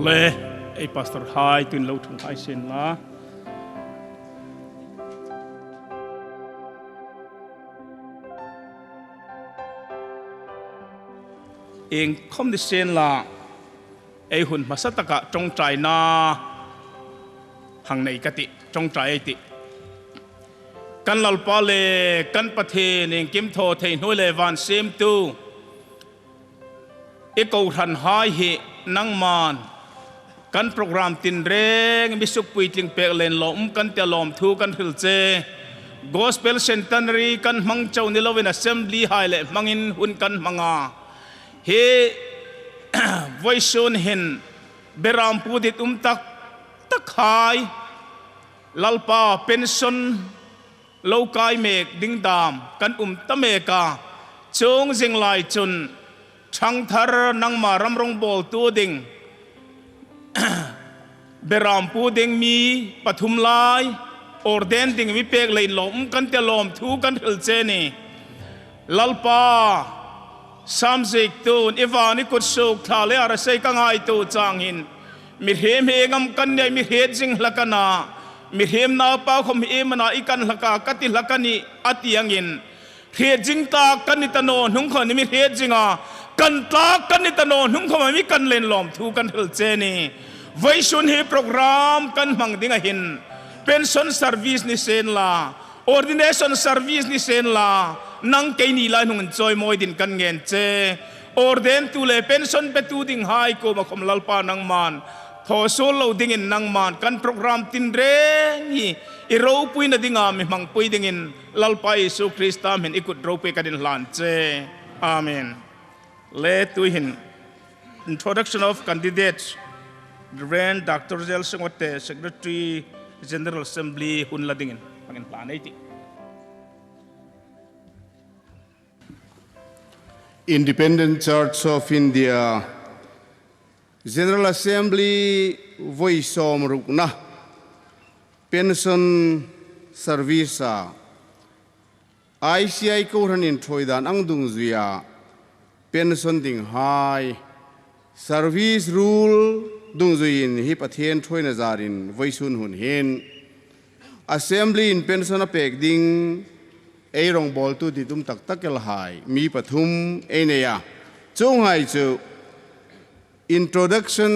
le ai pastor hai tun lo thung hai sen la eng khom di sen la ai hun masataka trong trai na hang nei kati trong trai ti kan lal pa le kan pathe ning kim tho thei noi le van sem tu e ko than hai hi nang man kan program tin reng misuk pui ting pek len lom kan te lom thu kan hil che gospel centenary kan mang chau ni lovin assembly hai le mangin hun kan manga he voiceon hin beram pudit tak hai lalpa pension lokai mek ding dam kan tameka chung jing lai chun thang thar nang ma ram rong bol tu ding beram pu ding mi pathum lai orden ding mi pek lei lom kan te lom thu kan hil che ni lalpa samjek tun evani kut sok thale ara sei ka ngai tu changin mi hem ngam kan nei mi he jing lakana mi hem na pa khom emana ikan laka kati lakani atiangin he jing ta kan ni tano nung khon ni mi he jinga kan ta kan ni tano nung khom mi kan len lom thu kan hil che ni voiceon he program kan mang dinga hin pension service ni sen la ordination service ni sen la nang ke ni la nung joy moi din kan ngen che orden tu le pension pe tu ding hai ko ma khom lalpa nang man tho sol lo ding in nang man kan program tin re ni i ro pui na dinga mi mang pui ding in lalpa Yesu Krista men ikut ro pe kadin lan che amen le tu hin introduction of candidates Reverend Dr. Songate, Secretary General Assembly hun la dingin pangin plan iti Independent Church of India General Assembly voice om rukna pension service ICI ko hanin thoidan angdung zuya pension ding hai service rule dung zuin hi pathian thoina zarin voisun hun hen assembly in pension pek ding ei rong bol tu ti tum tak takel hai mi pathum eneya chung hai chu introduction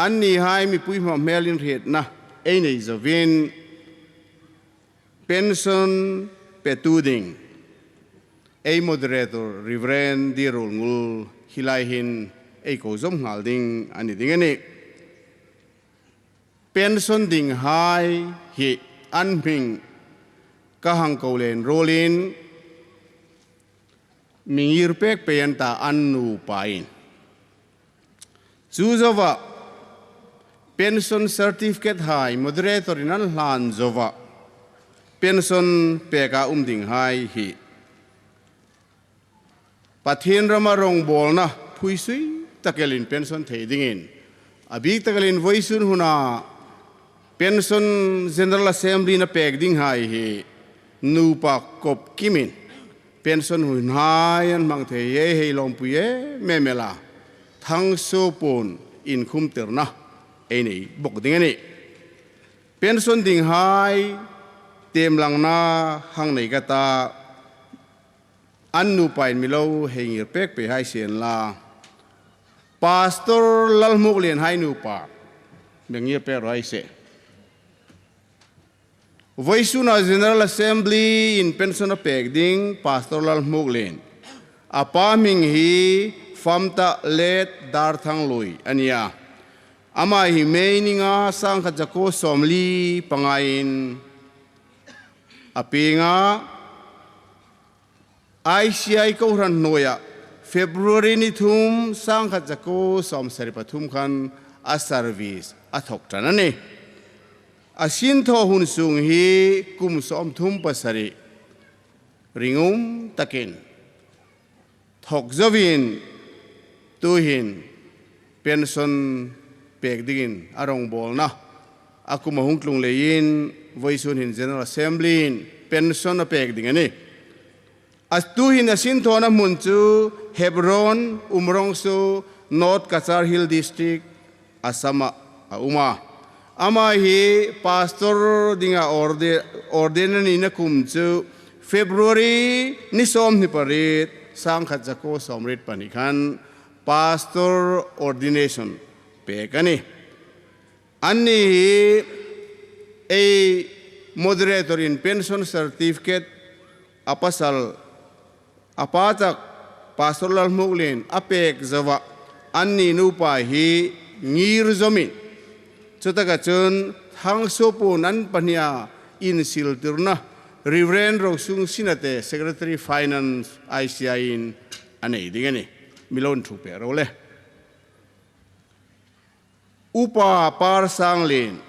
anni hai mi pui ma melin ret na enei zavin pension petuding ei moderator Reverend di Ruolngul hilai hin ei ko zom ngal ding ani ding ani pension ding hai hi an ming ka hang ko len rolin mingir pek pen ta annu pain chuzawa pension certificate hai moderator in an hlan zova pension peka ding hai hi pathin rama rong bolna phuisui takelin pension thei dingin abik takelin voisun huna pension general assembly na pek ding hai hi nupa kop kimin pension hun hai an mang thei ye hei lom puye memela thang so pon in khum terna ei bok ding ani pension ding hai tem lang na hang nei kata annu pain milo hengir pek pe hai sen la pastor lalmuk len hai nu pa mengir pe rai se voisuna general assembly in pension pek ding pastor lalmuk len apa ming hi famta let dar thang lui ania ama hi meininga sang khajako somli pangain apinga ICI ko ran noya February ni thum sang khajako som sari pathum khan a service a thok tanani asin tho hun sung hi kum som thum pasari ringum takin thok zawin tuhin pension pek dingin arong bolna akuma hungtlung lein voisun hin general assembly pension a pek dingani as tuhin asin tho na munchu Hebron umrongsu North Kachar Hill district asama uma ama hi pastor dinga ordinary na kumchu February ni som ni parit sang khajako somrit panikhan pastor ordination pekani anni a moderator in pension certificate apasal apatak pastoral muglin apek zawa anni nupa hi ngir zomin chutaka chun Thangchuoilo nan pania in siltirna Reverend Rosung Sinate Secretary Finance ICI in anei dingani milon thupe role upa par sanglin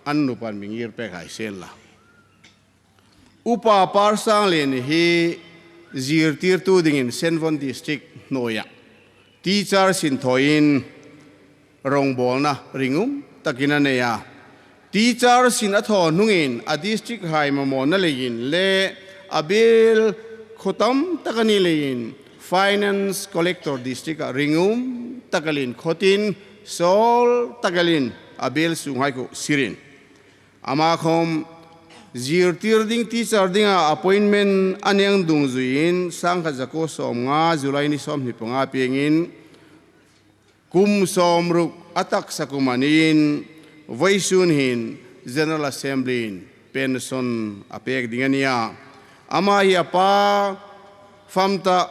annu pan mingir pe khai sen la upa par sanglin hi zir tir tu dingin Senvon district noya teacher sin thoin rongbol na ringum takina neya teacher sin atho nungin a district hai mamon na lein le abil khotam takani lein finance collector district ringum takalin khotin sol takalin abil sunghai ko sirin ama khom zir tir ding teacher dinga appointment aneng dungzuin sangkha jako somnga July ni som ni panga pengin kum somruk atak sakumanin voisun hin general assembly pension apek dingania ama hi apa famta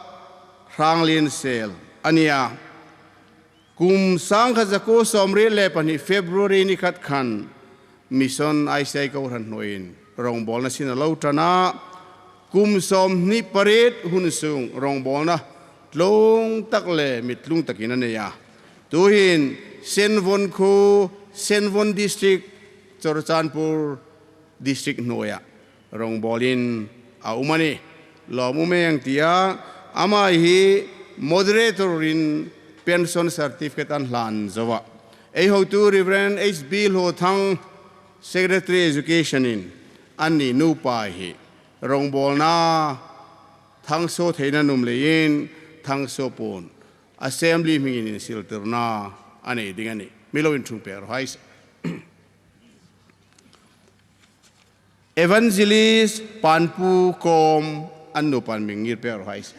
ranglin sel ania kum sangkha jako somre le pani February ni khat khan mission ICI ko ran noin rongbol na sinalo tana kum som ni paret hunsung rongbol na tlong takle mitlung takina neya tuhin Senvon ko Senvon district Chorchanpur district noya rongbolin aumani lomumeng tia ama hi moderator in pension certificate an lan zawa ei ho tu Reverend HB lo thang Secretary Education in anni nupa hi rongbol na thangso theina num lein Thangchuoilo assembly mingin silterna ane dingani milowin thung per hais evangelist panpu kom annu pan mingir per hais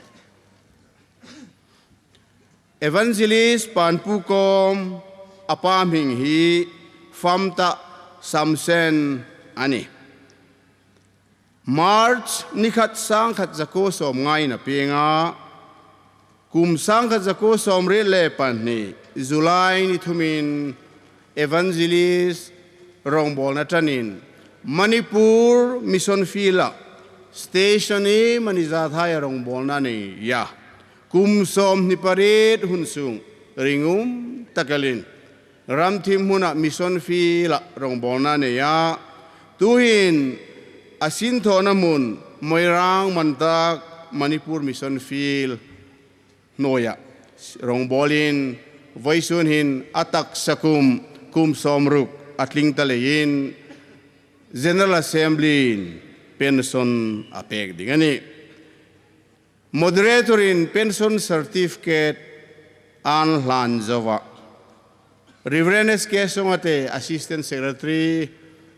evangelist panpu kom apa ming hi famta samsen ani March nikhat sang khat jako som ngai na penga kum sang khat jako som re le pan ni July ni thumin evangelist rongbol na tanin Manipur mission fila station ni mani Zathai rongbol na ni ya kum som ni paret hunsung ringum takalin ramthim huna mission fila rongbol na ni ya tuhin asin tho namun moirang mantak Manipur mission field noya rongbolin voisun hin atak sakum kum somruk atling talein general assembly pension apek dingani moderator in pension certificate an lan jawa Reverend SK Songate assistant secretary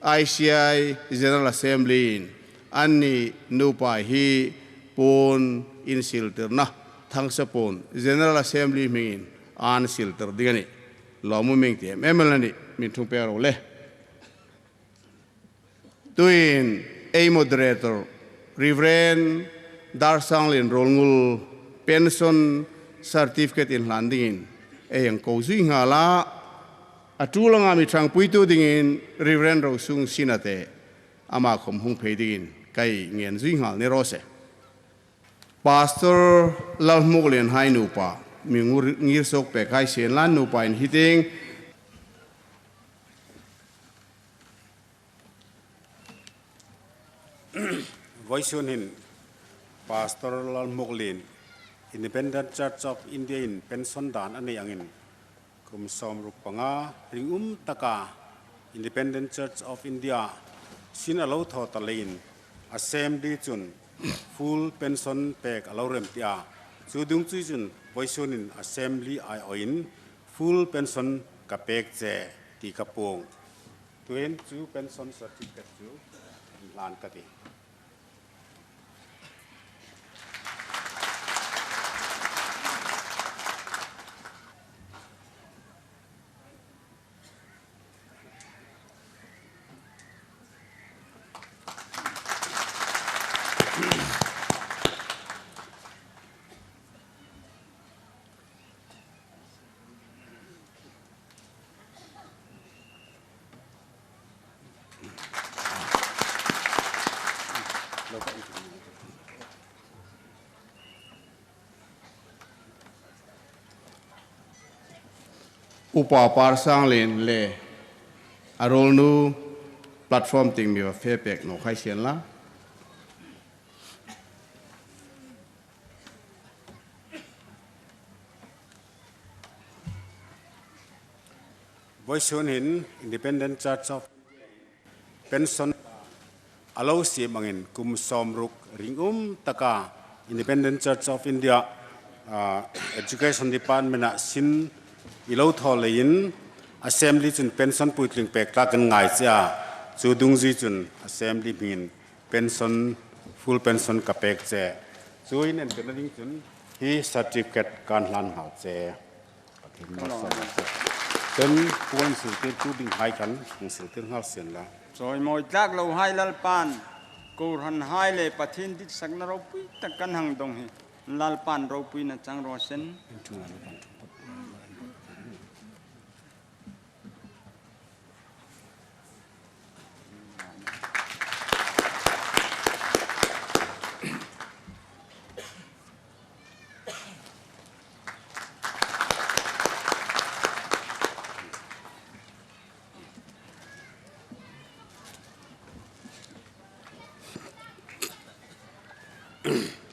ICI general assembly anni nupa hi pon in silter na Thangchuoilo general assembly mingin an silter digani lomu mingti emelani minthung pero le tuin a moderator Reverend Darsang Lin Ruolngul pension certificate in hlan dingin yang ko zui nga la atulanga mi thang puitu dingin Reverend Rosung Sinate ama khom hung phei dingin kai ngien zui nga ne rose Pastor Lalmuglen hai nu pa mi ngir sok pe kai sen lan nu pa in hiting Voiceun hin Pastor Lalmuglen Independent Church of India in pension dan ane angin kum som rupanga ringum taka Independent Church of India sin alo tho talain assembly chun full pension pek alo rem tia chudung chui chun Voiceun in assembly ai oin full pension ka pek che ti kapong tuen chu pension certificate chu lan ka ti upa par sang len le arol nu platform ting mi wa fe pek no khai sian la Voiceun hin Independent Church of pension alo si mangin kum somruk ringum taka Independent Church of India Education Department na sin ilo tholein assembly chun pension puitling pek ta kan ngai cha chudung ji chun assembly bin pension full pension ka pek che chuin en penading chun hi certificate kan hlan hau che ten puan su te tu ding hai kan su te hal sian la rồi mọi tác lâu hai lal pan cô han hai le pathin dit sak na ro pui ta kan hang dong he lal pan ro pui na chang ro sen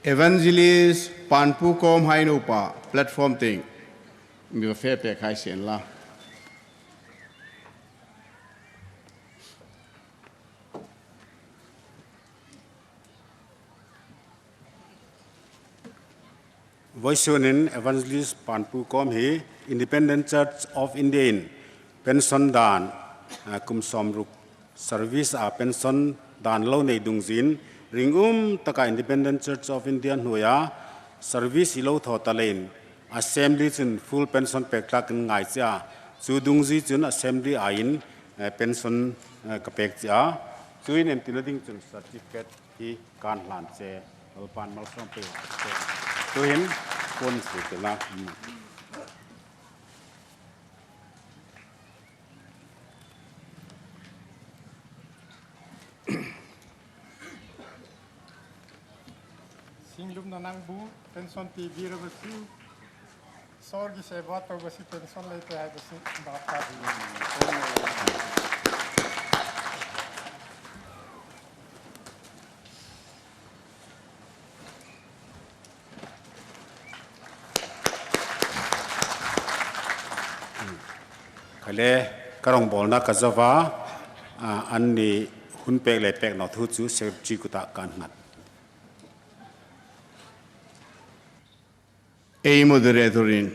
Evangelist Panpu Kom hai nu pa platform ting mi wa fe pek khai sian la Voiceun in Evangelist Panpu Kom hi Independent Church of India in pension dan kum somruk service a pension dan lo nei dung zin ringum taka Independent Church of India hoya service ilo tho talen assembly chun full pension pek ta kan ngai cha chudung ji chun assembly ain pension ka pek cha chuin en tinading chun certificate hi kan hlan che pan mal som pe chuin kon su te la Singlum na nang bu pension TV ra basi sorgi se bato basi pension lete ay basi bata khale karong bol na kazawa anni hun pek le pek no thu chu se chi kuta kan ngat ei moderatorin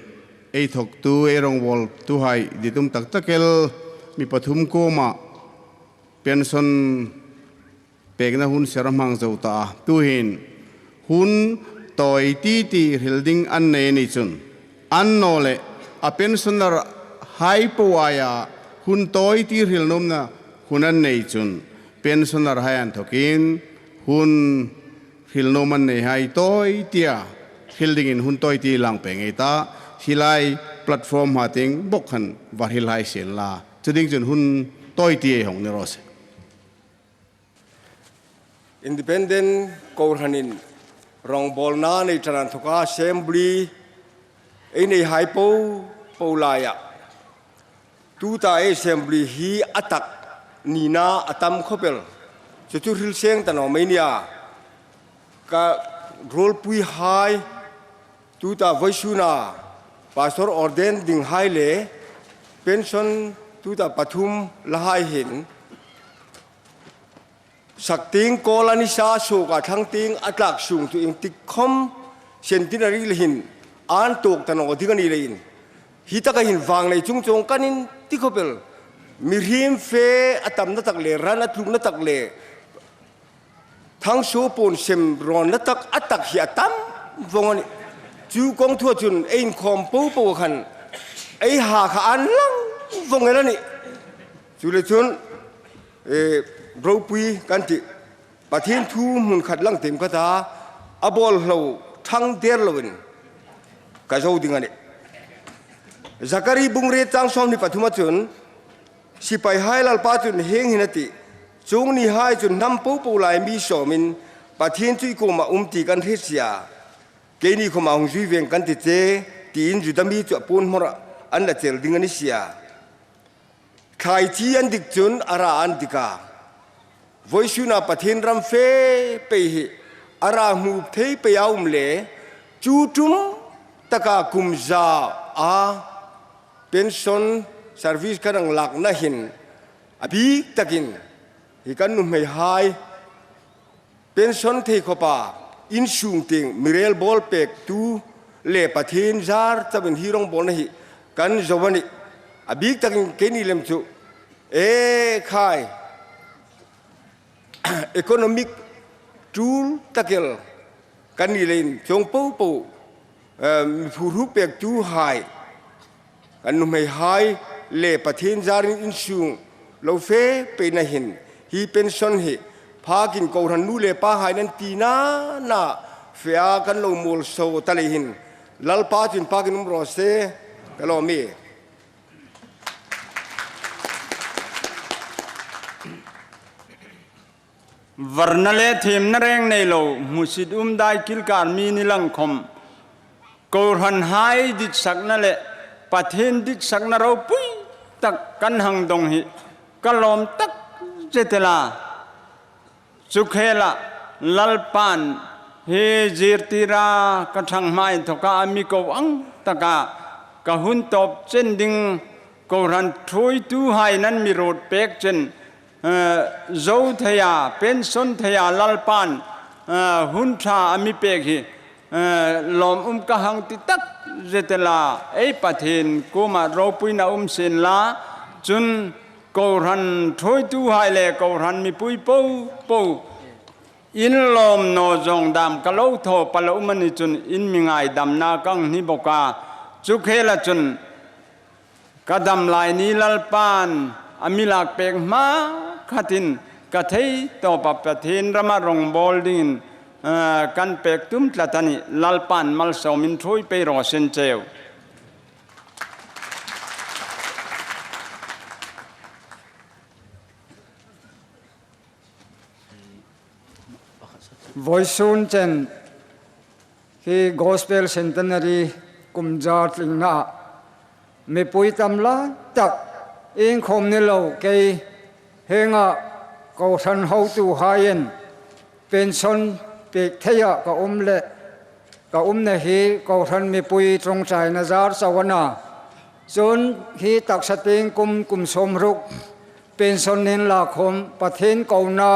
ei thok tu erong wol tu hai ditum tak takel mi pathum ko ma pension pekna hun seramang zauta tu hin hun toy ti ti hilding an ne ni chun an nole a pensioner hai powaya hun toy ti hilnom na hunan nei chun pensioner hai an thokin hun hilnoman nei hai toy tia ฮิลดิ้งอินหุ่นตัวตีหลังเป็นไงตาฮิไลแพลตฟอร์มหาติงบกขันวัดฮิไลเสียนลาจุดดิ้งจนหุ่นตัวตีของนิโรส Independent Korhanin rong bolna nei tanan thoka assembly ini hypo polaya tuta assembly hi atak nina atam khopel chutu hil seng tanomania ka role pui hai tuta voisuna pastor orden ding hai le pension tuta pathum lahai hinสักติงโกลานิชาสูกทั้งติงอัตลักสูงตัวเองติคอมเซนตินารีเลยหินอ่านตกตนอที่กันนี่เลยหินฮิตากันหินฟังเลยจุงจงกันนินที่เขาเป็นมีริมเฟอตัมนัตักเลรันนัทุมนัตักเลทั้งโซปนเซมรอนนัตักอัตักฮิตัมฟังนี่จูกองทั่วจุนเองคอมปูปูขันไอหาขานลังฟังไงล่ะนี่จูเลจุนเราปุยกันที่ประเทศทูมุนขัดลังเต็มกระตาอบอลเราทั้งเดียร์เราเป็นกระโจดิ่งอันนี้จักรีบุงเรจังสอมนี่ปัทุมาจุนสิไปให้ลลปาจุนเฮงหินติจงนี่ให้จุนน้ำปูปูลายมีสอมินประเทศที่กูมาตีกันเทียเกนี่กูมาหงจุยเวียงกันติเจตีนจุดมีจุดปูนมรอันละเจลดิ่งอันนี้เสียใครที่อันดิกจุนอาราอันดิกาvoisuna pathin ram fe pe hi ara mu thei pe yaum le chu tum taka kumza a pension service kanang lak na hin abi takin hi kan nu mai hai pension thei khopa in sung ting mirel bol pek tu le pathin jar tabin hirong bol na hi kan jawani abi takin keni lem chu e khai economic tool takel kan ni lein chong po poผู้รูปเปกจูหายกันนุ่มให้หายเล่ประเทศจารินอินซูงเราเฟเป็นนาหินฮีเป็นส่วนเหพากินกอรันนูเล่ป้าหายนั้นตีน่าเฟียกันเราโมลโซตะเลหินลัลป้าจินป้ากินนุ่มรอเซกันเรามีวันนั้นเลยทีมนเรงในโลมุสิดได้กิลการมีนิลังคมกูรันหายดิสักนั่นแหละประเทศดิสักนั่นเราปุ้ยตักกันหังดงหิกลมตักเจตลาสุขเฮละลัลปานเฮจิรติรากระชังไม้ทกามีกวังตะกากะหุนตบเช่นดิงกูรันช่วยตู้ให้นั้นมีโรดเป็กเช่นโจทยาเป็นสนทยาลัลปานหุ่นชาอมิเปกฮีลมกะหังติตักเจตลาไอประเทศกูมาเราปุยนาเซนลาจุนกูรันช่วยตู้ให้เลยกูรันมีปุยปูอินลมโนจงดำกะโลโทปะโลมันจุนอินมิงไอดำนากังนิบกาจุเคละจุนกะดำลายนี้ลัลปานอมิลากเปกมาขัดินกะเทยต่อปประเทศรมารงบอลดินกันเปกตุ้มตะตันิลัลปานมัลสอมินช่วยไปรอเซนเจวvoisun chen hi gospel centenary kumjar tlingna me puitamla tak ing khom ni lo ke henga ko than ho tu hayen pension pe theya ka umle ka umne hi ko than me pui trong chai na jar sawana chon hi tak sating kum somruk pension nin la khom pathen ko na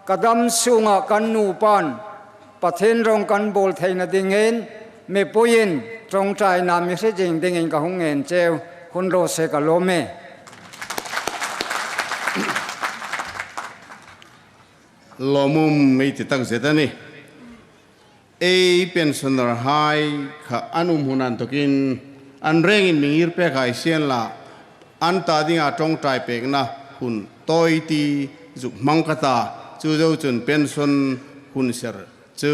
kadam sunga kan nu pan pathen rong kan bol theina dingen me puin trong chai na mi se jing dingen ka hungen cheu hun ro se ka lome lomumไม่ติดตั้งเสร็จนี่เป็นส่วนหายข้าอันหุนันตุกินอันเร่งอินมิงเปกไอเซียนละอันตาดิ้งอาจงใจเปกนะหุ่นต้อยตีจุกมังกตาจูเจ้าจนเป็นส่วนหุ่นเสรจู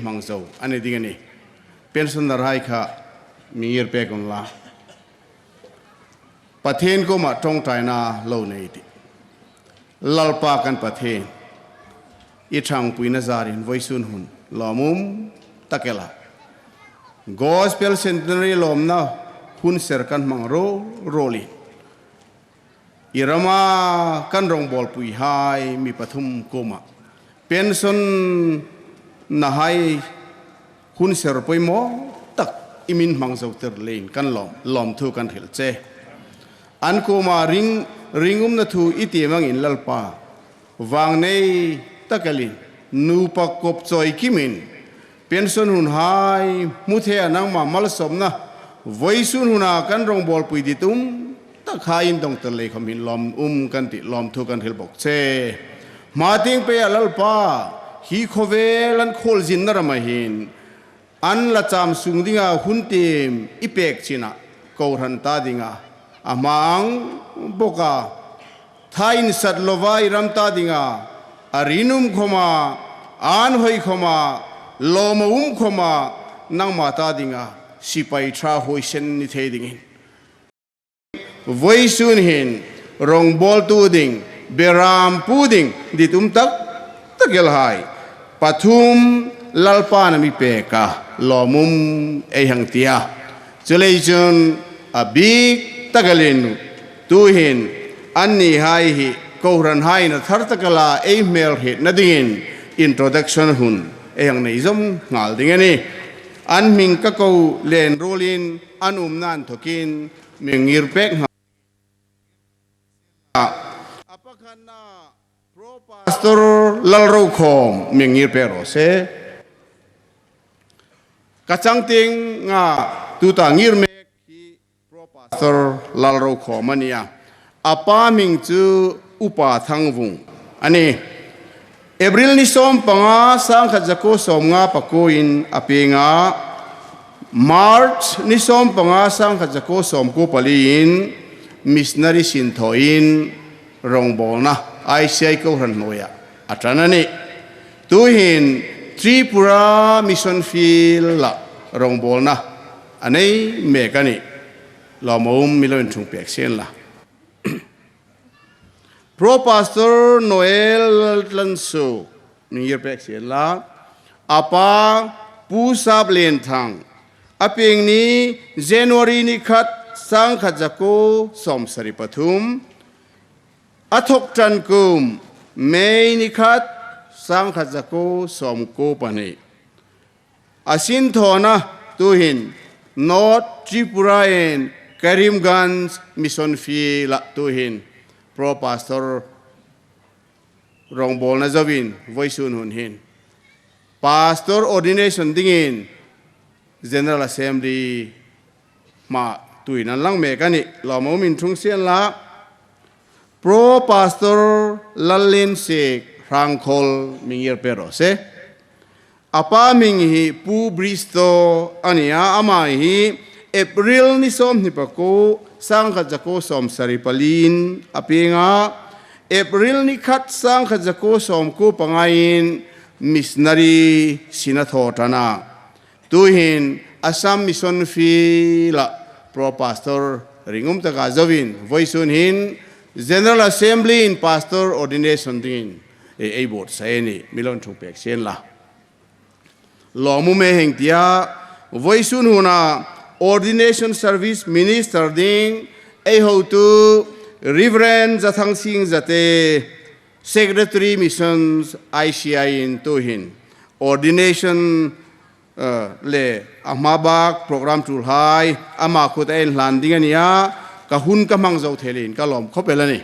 มังโจอันนี้ดิ้งนี่ pensioner hai kha mingir pe kon la pathen ko ma tong tai na lo nei ti lalpa kan pathen I thang puina zarin voisun hun lomum takela gospel centenary lomna hun serkan mangro roli irama kan rong bol pui hai mi pathum koma pension na hai hun ser poi mo tak imin mangzau ter lein kan lom thu kan hil che an koma ringum na thu iti mang in lalpa wang nei takalin nu pa kop choi kimin pension hun hai mu the anang ma mal somna voisun huna kan rong bol pui ditum ta khain dong tel le khamin lom kan ti lom thu kan hil bok che ma ting pe alal pa hi khovelan khol jin na rama hin an la cham sung dinga hun tim ipek china ko ran ta dinga amang boka thain sat lovai ram ta dinga arinum khoma an hoi khoma lomum khoma nang mata dinga sipai tra hoi sen ni the dingin voisun hin rong bol tu ding beram puding ditum tak takel hai pathum lalpa na mi peka lomum e hang tia chulejun abik takalin tu hin anni hai hi koran hai na thar takala email hit na dingin introduction hun e hang nei zom ngal dingani an ming ka ko len rolin an nan thokin mingir pek apakhanna pro pastor lalro khom mingir pero se kachang ting nga tu ta ngir me hi pro pastor lalro khom ania apa ming chu upa thangwung ani April ni som panga sang khajako som nga pakoin apinga March ni som panga sang khajako som ko palin missionary sin thoin rongbolna ICI ko ran noya atranani tuhin Tripura mission field la rongbolna anei mekani lomom milon chung pek sen la Pro Pastor Noel Lanso Ningir pek sen la apa pusab len thang aping ni January ni khat sang khajako som sari pathum athok tan kum May ni khat sang khajako som ko pani asin thona tuhin North Tripura and Karimganj mission field la tuhin Pro Pastor Rongbol na zawin voisun hun hin Pastor ordination dingin General Assembly ma tuinan lang mekani lomo min thung sian la Pro Pastor Lalin Sek Rangkol mingir pero se apa ming hi pu bristo ania ama hi April ni som ni pako sang khajako som saripalin apinga April ni khat sang khajako som ko pangain missionary sinathotana tuhin Assam mission fi la Pro Pastor ringum taka zawin voisun hin General Assembly in Pastor ordination din e bot saeni milon thung pek sen la lomu me hengtia voisun huna ordination service minister ding e ho to Reverend Zathangsing Zate Secretary Missions ICI in Tuhin ordination le amabak program tul hai ama khut en landing ania ka hun ka mang zo thelin ka lom khopelani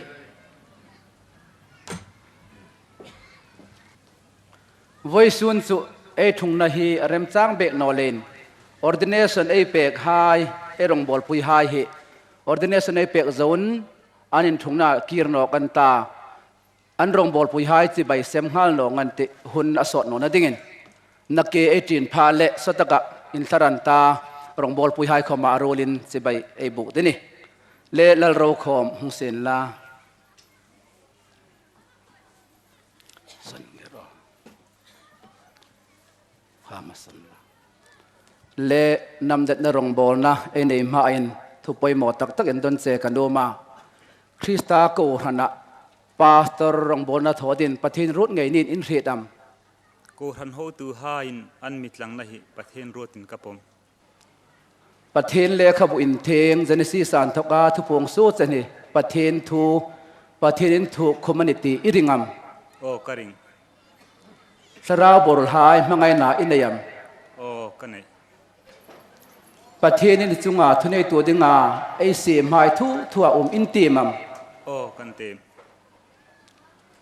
voisun su e thung na hi remchang be nolen ordination e pek hai e rong bol pui hai hi ordination e pek zone anin thung na kirno kan ta an rong bol pui hai chi bai sem hal no ngan ti hun asot no na dingin nake 18 pha le sataka in taranta rong bol pui hai khoma rolin chi bai e bu deni le lal ro khom hung sen la เลนำเด็ดนรงบอลนะเอเนมาอินทุกไปหมดตักอินดอนเซกันดูมาคริสตาโกหันะปาสเตอร์รงบอลนะทอดินปะทินรุดไงนินอินเรียดโกหันโฮตูฮาอินอันมิตลังนะฮิประเทศรูตินกับผมปะทินเลขบุอินเทงเจเนซีสานทกาทุพงสู้เจนีปะทินทูคอมมูนิตี้อิริงัมโอ้กริงสราวบอลหายมังไงนาอินเดียมโอ้กันไหนประเทศนี้จุงอาทุนในตัวดึงอาไอเสียหายทั่วอินตีมัมโอ้กันเต็ม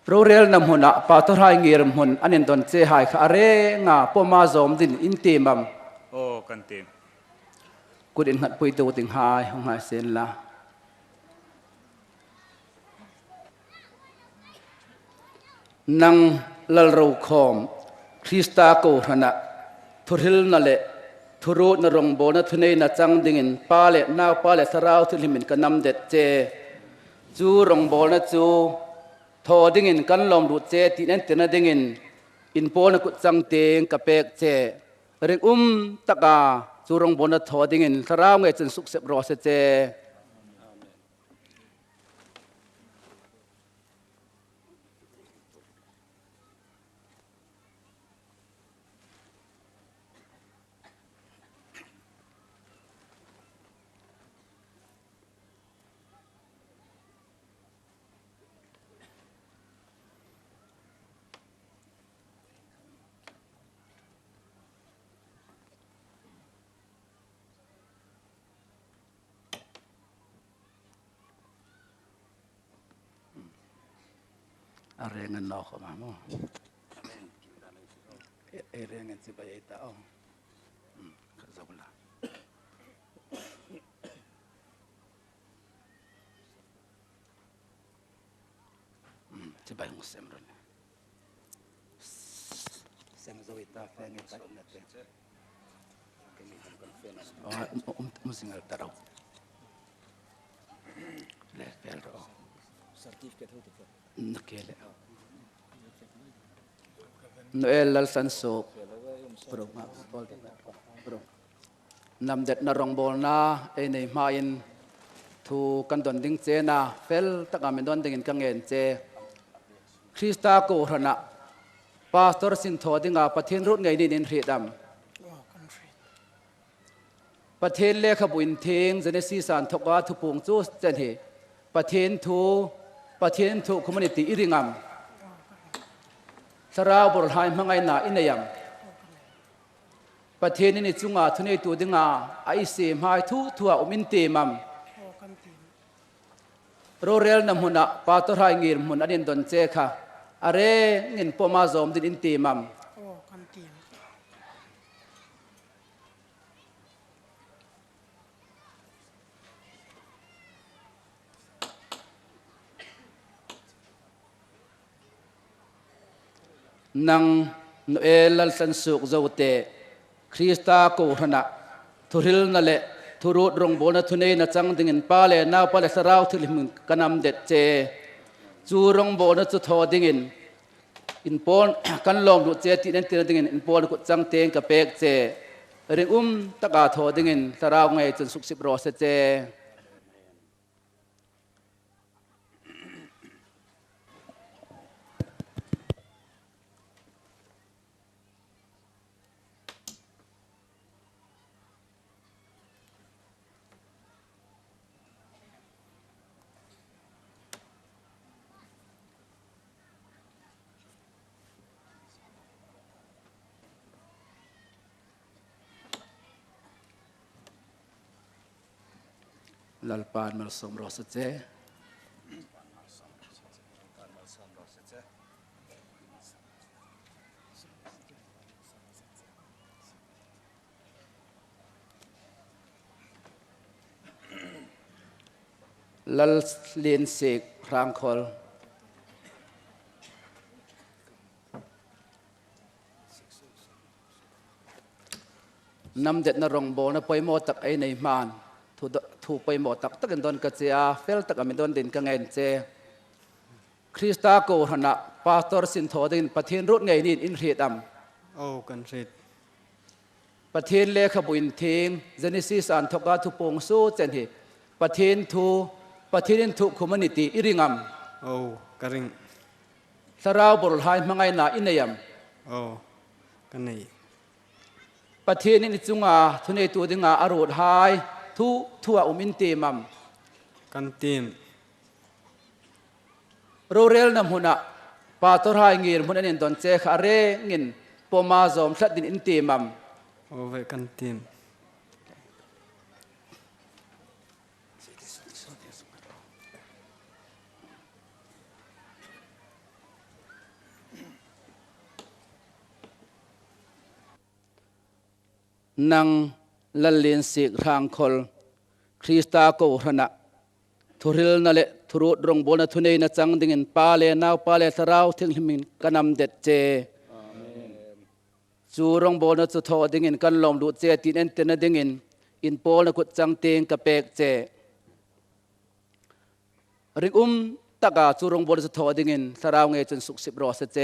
โปรเรลนำหุ่นอะปาตุรายเงียรหุ่นอันนี้ตอนเจหายขาเรงาปมาจอมดินอินตีมัมโอ้กันเต็มกูดินหัดปุยตัวติงหายของหายเส้นละนังลลรูคอมคริสตาโกหนะทุริลนั่นแหละทุรุนรงโบนัทุเนนจังดิ่งปาเลนาปาเลสราวทุลิมินกันนำเด็ดเจจูรงโบนัจูทอดิ่งกันลมดูเจตีนันเตนดิ่งอินโปนกุจังเตงกะเปกเจเริงตะกาจูรงโบนัทอดิ่งสราวเงจนสุขเสบรอเสเจอะไรเงินนอกเข้ามามั้งเรื่องเงินสิบใบตาอ๋อข้าจะบุลาสิบใบมุสลิมรุ่นเซมโซวิตาแฟนตาอินเตอร์อ๋อมุสลิมตาเราเล็กเปล่านักเกลโนเอลลัลสันโซปรุงมาบอลปรุงนำเด็ดนรงบอลนาเอเนมาอินทูกันดอนดิ้งเจนาเฟลตะกามินดอนดิ้งกังเงินเจคริสตาโกหนะปาสตอร์สินทอดิ้งอาประเทศรุ่นไงนินเรียดำประเทศเลขบุอินเทงเจเนซีสานทกาทุพงจูสเจนเฮประเทศทูคอมมูนิตี้อิริงัมสราวบริหารมังไงนาอินเดียมประเทศนี้จุงอาทุนในตัวดึงอาไอเสียหายทั่วมินเตมัมโรเรลนำหุ่นปาตุรายเงียรหุ่นอันนี้ดอนเจค่ะอะไรเงินปมาจอมดินอินเตมัมนังโนเอลลัลสันสุกเจ้าเตคริสตาโกหนะทุริลนั่นแหละทุรุดรงโบนัทุเนนจังดิ่งปาเลนาปาเลสราวทุลิมกันนำเด็ดเจจูรงโบนัจุทอดิ่งอินปอนกันลมดูเจตินันตินดิ่งอินปอนกุจังเตงกับเปกเจเริงตะกาทอดิ่งสราวไงจนสุขสิบรอเสเจลัลปานมัลสมรสเจลัลเลียนเสกพรางคอลนำเด็ดนรงโบนะไปโมตักไอในมานถูกไปหมดตักตักันดอนกระเจียเฟลตักมิดอนดินกังเงินเจคริสตาโกหนะปาสตอร์สินทอดินประเทศรุ่นไงนินอินเรียดำโอ้กันเสร็จ ประเทศเลขบุญเทงเจนิซิสอันทกาทุปงสู้เจนเหประเทศทูประเทศทุคอมมูนิตี้อิริงัมโอ้กริงสราวบรุษไฮมังไงนาอินเนียมโอ้กันนี่ประเทศนี้จุงอาทุนเอตัวดึงอาอารมณ์ไฮทุทัวอินเตมัมกันทีมโรเรลนำหุนะปาตรายเงียร์หุนนินตอนเจคาเรงินปมาซอมสัดดินอินเตมัมโอ้เวกันทีมนังลเลนสิกรางคอลคริสตาโกรณะทุริลนั่นแหละทุรุดรงบนทุนเนจังดิ่งปาเลนาวปาเลสราวทิ้งหิมินกันนำเด็ดเจจูรงบนจุดทอดิ่งกันลมดูเจตินเอ็นเตนดิ่งอินโพลกุดจังเตงกะเปกเจริงตะกาจูรงบนจุดทอดิ่งสราวเงยจนสุขสิบรอสเจ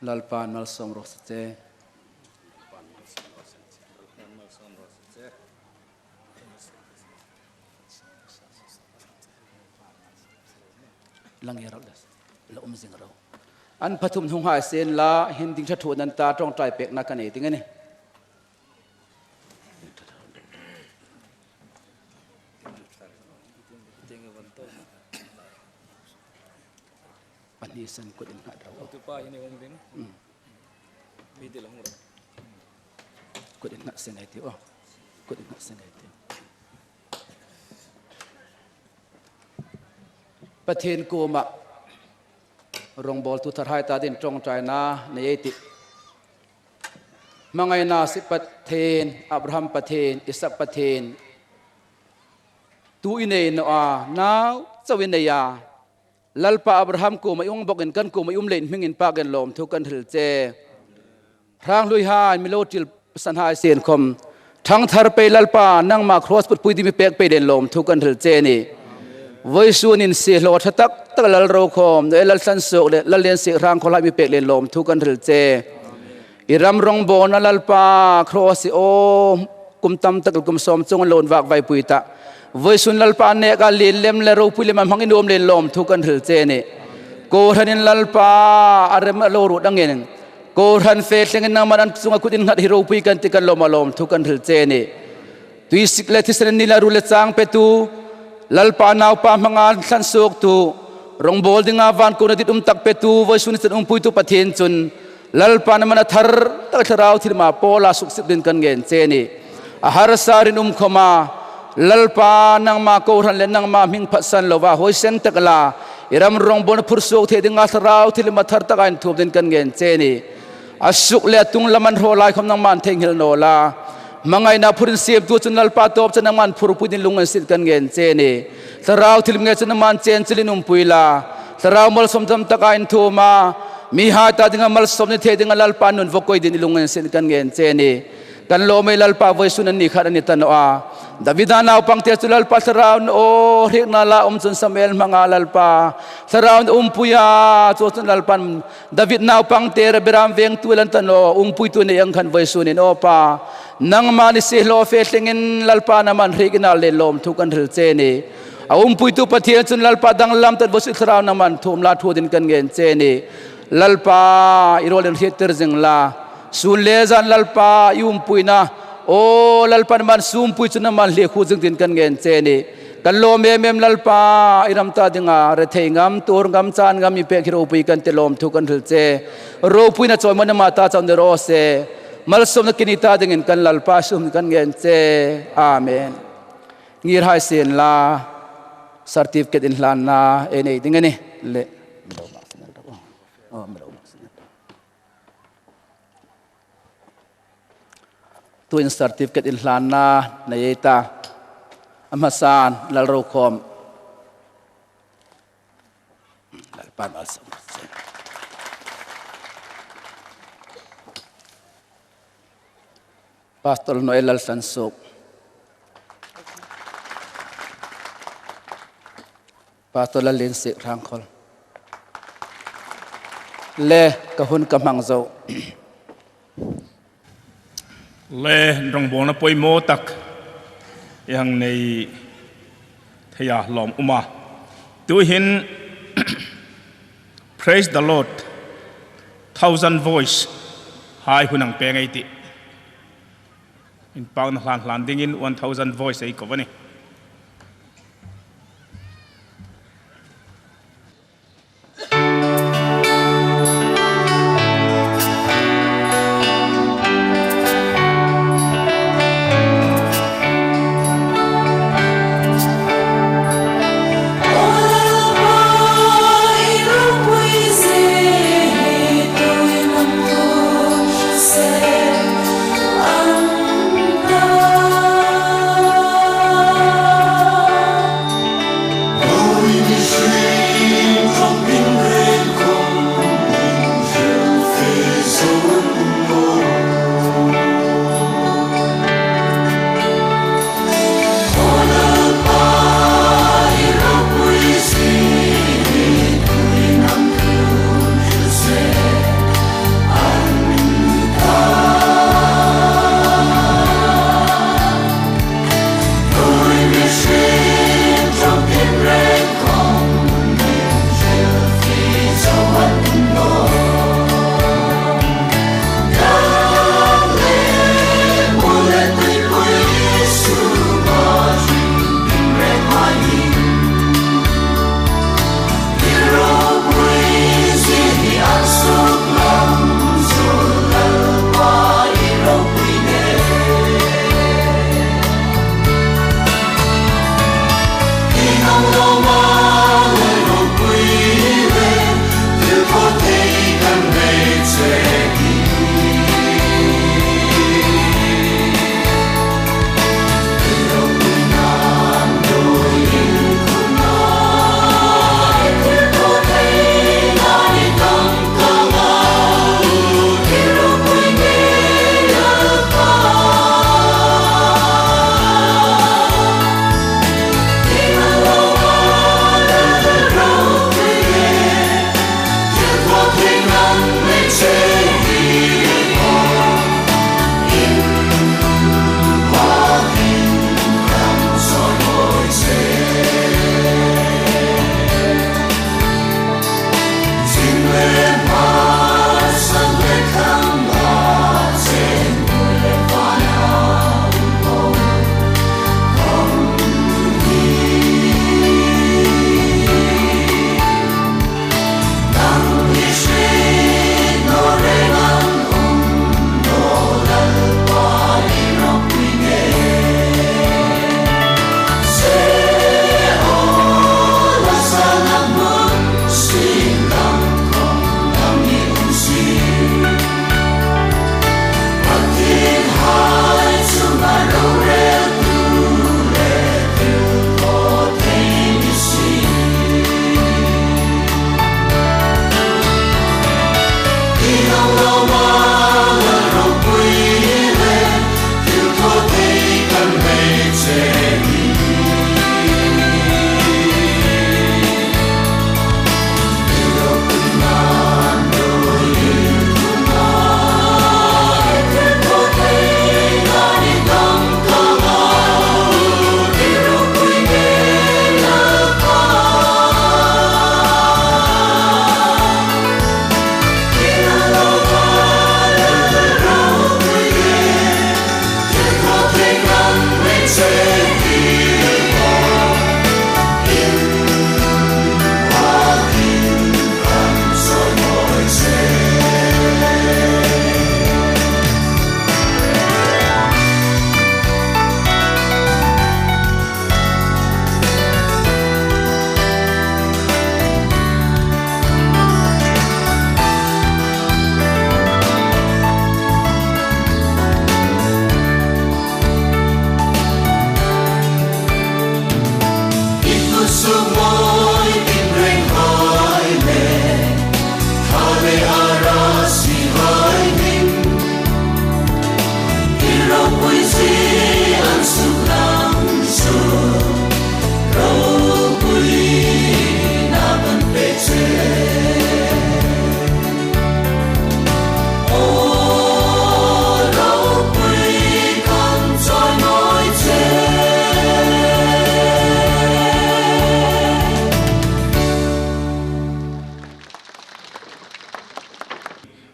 ลัลปานมัลสมรสเจลังเอรัลส์ละซิงเราอันพัทุมหงหายเซนลาหินดิงชัดถูนันตาตรงใจเป็กนักกันเองติงไงปันนี้สันกุดินหัดเราตุป้าอย่างนี้องค์เด้งมีเดลังเรากุดินหัดเซนไอติโอกุดินหัดเซนไอติประเทศกูมะรงบอลตุทรายตาดินตรงใจนาในเอติมังไงนาสิประเทศอับราฮัมประเทศอิสักประเทศตูอินเนนอานาวเจวินเนียลัลปาอับราฮัมกูไม่อุ้งบอกกันกูไม่อุ้มเล่นมิงินปากันลมทุกันถิลเจพรางลุยหายมิโลจิลสันหายเสียนคมทั้งทาร์เปลัลปานั่งมาครอสปุดปุยที่มีเปกไปเดินลมทุกันถิลเจนี่วัยสูนินเสียโลทักตักลัลโรคมเดลัลสันสุกเดลัลเลียนเสียรางคนละมีเปกเล่นลมทุกันถิลเจอิรัมรองโบนัลัลปาครอสโอกุมตัมตักกุมสมจงโลนวักใบปุยตะวัยสุนลัลปาเนกาลินเลมเลรูปุเลมันหังอินโอมเลนลมทุกันถิลเจนี่โกรันินลัลปาอารมะโลรุดังเงินโกรันเฟสเงินนามันสุงกุดินหัดฮิโรปุยกันติกันลมอลมทุกันถิลเจนี่ตุยสิกเลทิสเรนิลารุเลจางเปตูลัลปานาวปามังอันสันสุกตูรองบอลดิงาวันกูนดิตุมตักเปตูวัยสุนสันปุยตุปะเทนจุนลัลปานมันทาร์ตักทราวทิลมาโปลาสุกสิบดินกันเงินเจนี่อาหารสารินุมขมาลัลปานังมาโกรันเลนังมามิงพัสันโลวาโฮยเซนตะกลาอิรามรองบนพุทธสุกเทดิงาสราวที่ลมาทาร์ตะกันทุบดินกันเงินเจนี่อาสุกเลตุงละมันโรลายคำนังมันเทงฮิลโนลามังไงนาพุรินเสียบตัวจนลัลปาตบจนนังมันพุรุปุดินลุงเงินสิทกันเงินเจนี่สราวที่ลมเงินจนนังมันเจนจิลินุมปุยลาสราวมัลสมทำตะกันทูมามีหาตาดิงามัลสมเนเทดิงาลัลปานุนวกอยดินลุงเงินสิทกันเงินเจนี่กันโลไม่ลัลปาวัยสุนันนิขารันิตันโอดาวิดานาปังเตียจุลัลปาสราวน์โอเรียกนาลาจนสมัยมังอาลัลปาสราวน์ปุยาจนลัลปันดาวิดนาปังเตียระเบรามเวงตัวลันตันโอปุยตัวนี้ยังขันวัยสุนินโอปานังมานิเซโลเฟสเงินลัลปานามันเรียกนาเลลมทุกันถิลเจนีปุยตัวปะเทียนจนลัลปาดังลำตัดวัสิสราวนามันทุมลาทัวดินกันเงินเจนีลัลปาอิโรเลนเฮตเตอร์จิงลาสุเลซันลัลปาปุยนะโอ้ลัลปานมันซูมปุยจนมันเลี้ยคู่จึงดินกันเงินเจนี่กันโลเมมลัลปาอิรัมตาดิงาเรเทงามตัวงามจานงามมีเปกิโรปุยกันเตลมทุกันถิลเจโรปุยน่ะจอยมันมาตาจันเดโรเซมัลสมนักกินิตาดิงินกันลัลปาซูมกันเงินเจอาเมน ngir hai sen la certificate in hlan na ene dingani le tu in certificate in hlan na na yeta amasan lalro khom lalpan also Pastor Noel Alsansok Pastor Lalin Sik Rangkol Le kahun kamang zo Le rong bona poi mo tak yang nei thaya lom uma tu hin praise the Lord 1,000 voice hai hunang pe ngai ti in pang na hlan ding in 1,000 voice ai ko bani From being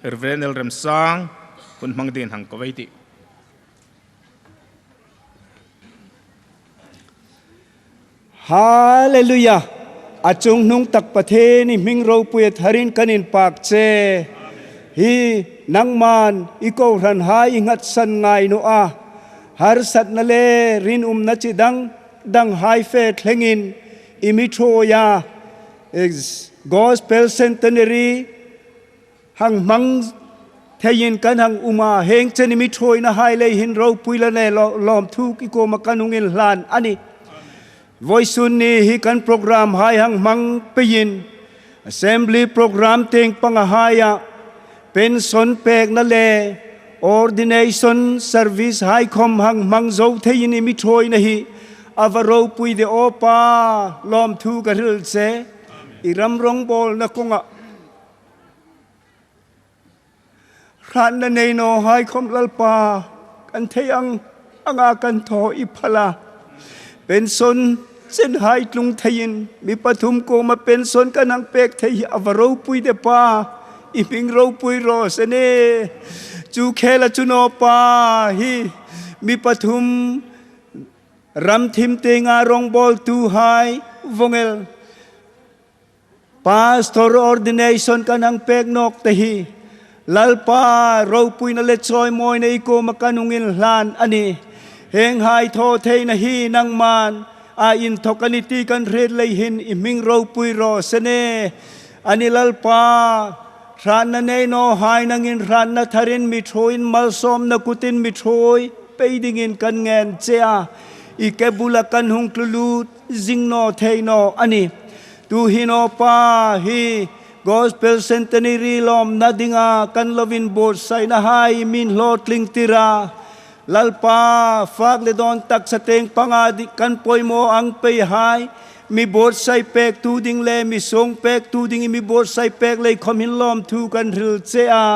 Reverend Remsang kun mangdin hang kowaiti Hallelujah achung nung tak pathe ni mingro puye tharin kanin pak che hi nangman iko ran hai ingat san ngai no a har sat na le rin na chi dang hai fe thlengin imithoya is gospel centenary hang mang theyin kan hang uma heng chen imithoi na hai le hin ro puila ne lom thu ki ko makanungin hlan ani voice ni hi kan program hai hang mang peyin assembly program teng pangahaya pension pek na le ordination service hai khom hang mang zo thein mi thoi na hi avaro pui de opa lom thu ka ril se iram rong bol na konga ran na nei no hai khom lalpa kan theyang anga kan tho iphala pension sen hai tlung thein mi pathum ko ma pension kanang pek thei avaro pui de pa iping ro pui ro sene chu khela chuno pa hi mi pathum ram thim te nga rong bol tu hai vongel pastor ordination kanang pek nok te hi lalpa ro pui na le choi moi nei ko makanungin hlan ani heng hai tho thei na hi nang man a in thokaniti kan red lei hin iming ro pui ro sene ani lalpa ran na nei no hai nangin ran na tharin mi thoin mal som na kutin mi thoi peiding in kan ngen chea ikebula kan hung klulut jing no thei no ani tu hino pa hi gospel centenary lom na dinga kan lovin board sai na hai min lot ling tira lalpa fak le don tak sa teng panga di kan poi mo ang pe hai mi board sai pek tu ding le mi song pek tu ding mi board sai pek le khom hin lom thu kan ril che a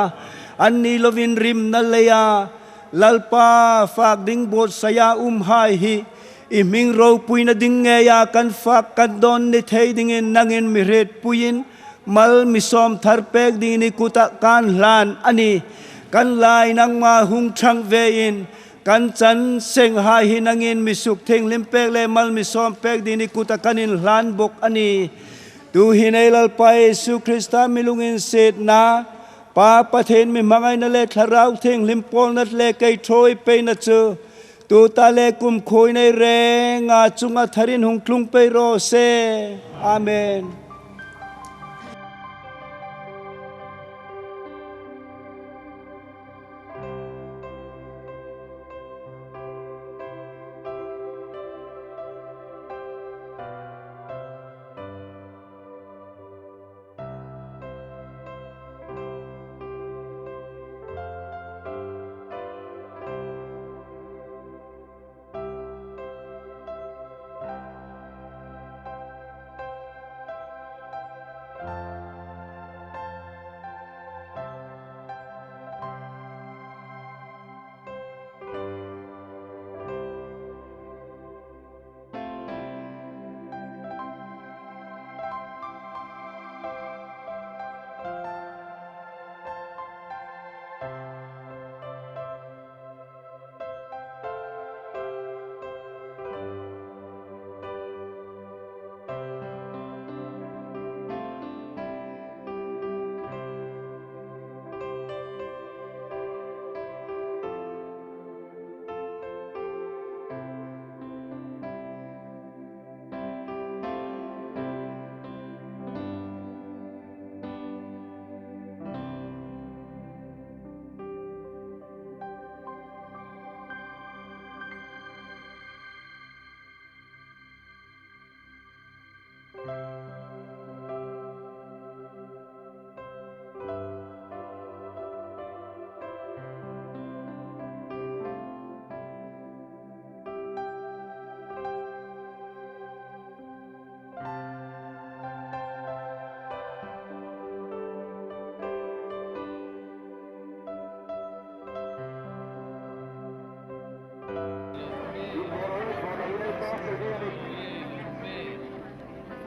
an ni lovin rim na le ya lalpa fak ding board saya hai hi iming ro pui na ding nge ya kan fak kan don ni thei ding in nangin mi ret puin mal mi som thar pek ding ni kuta kan hlan ani kan lai nang ma hung thang ve in kan chan seng hai hi nangin mi suk theng lim pek le mal mi som pek ding ni kuta kanin hlan bok ani tu hinai lal pai su krista milungin set na pa pathen mi mangai na le tharau theng lim pol na le kai thoi pe na chu tu ta le kum khoi nei re nga chunga tharin hung klung pe ro se amen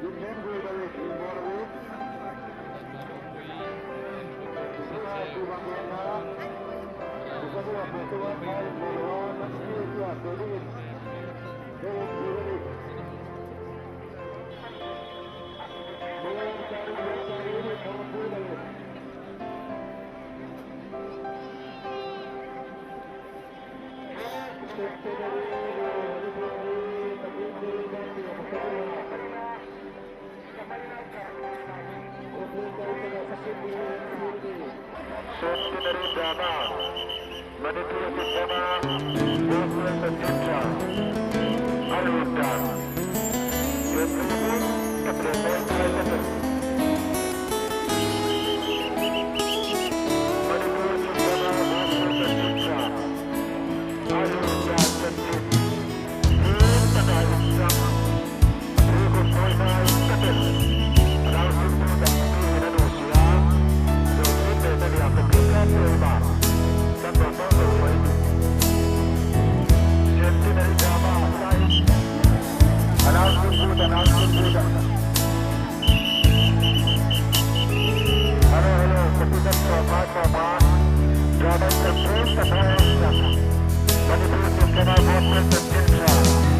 Remember Centenary drama, manipulative drama, movement and gender, Hollywood, your people, the present president. Manipulative drama, movement and gender, Hollywood,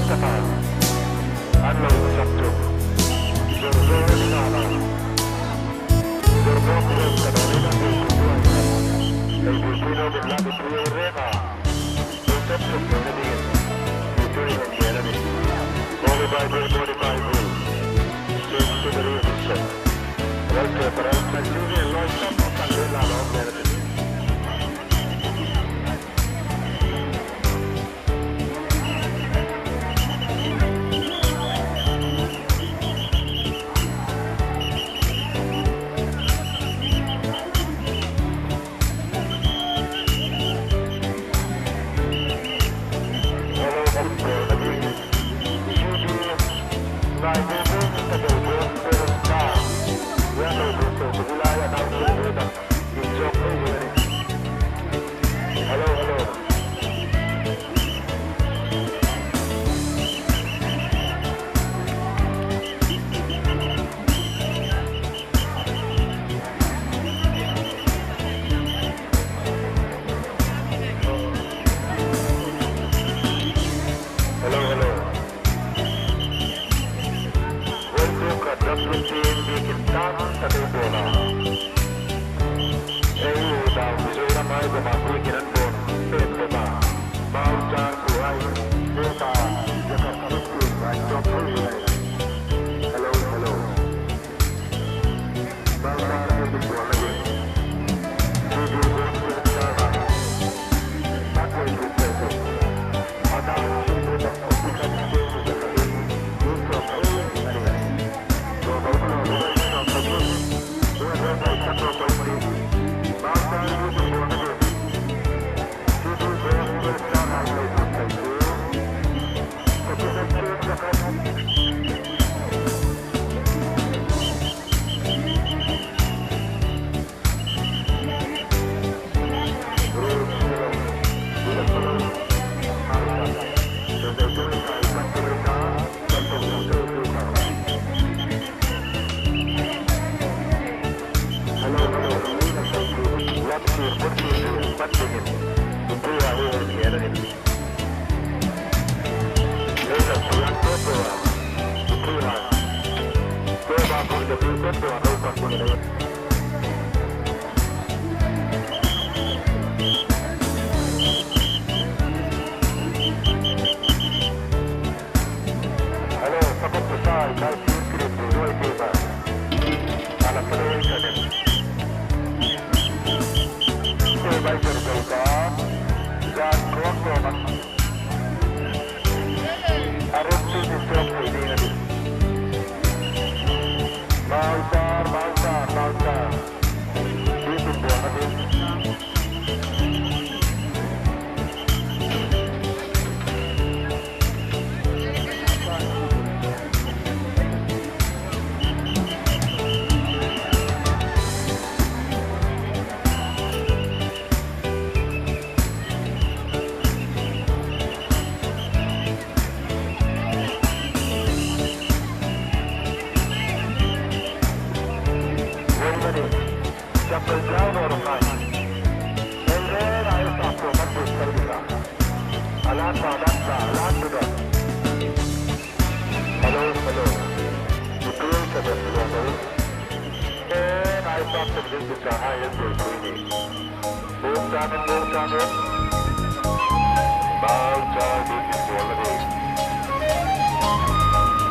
Sakal. Anlo Sabtu. Zorzo Nana. Zorzo Kuro Kadalina Kukuana. El Burkino de la Bituya Rema. Joseph Kennedy. Future of the enemy. Modified rule. Change to the real mission. Welcome, President Julian Lloyd Thomas and Lila Long.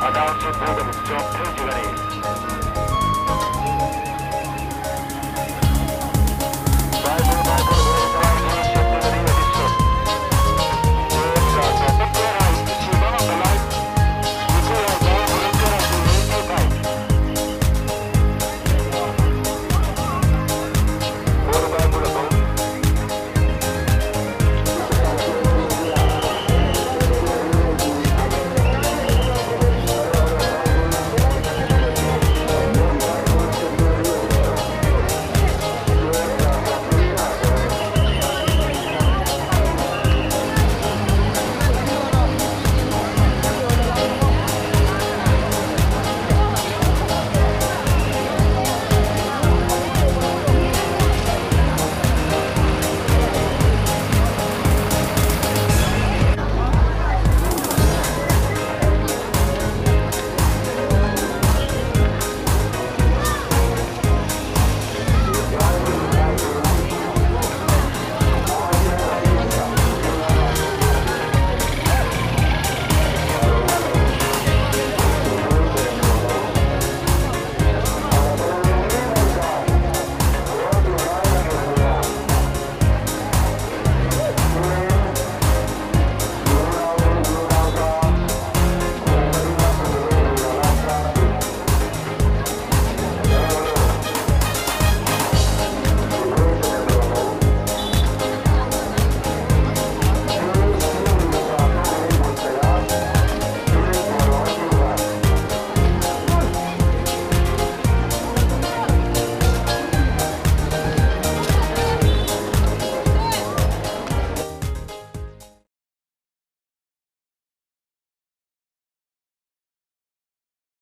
Announcing program job page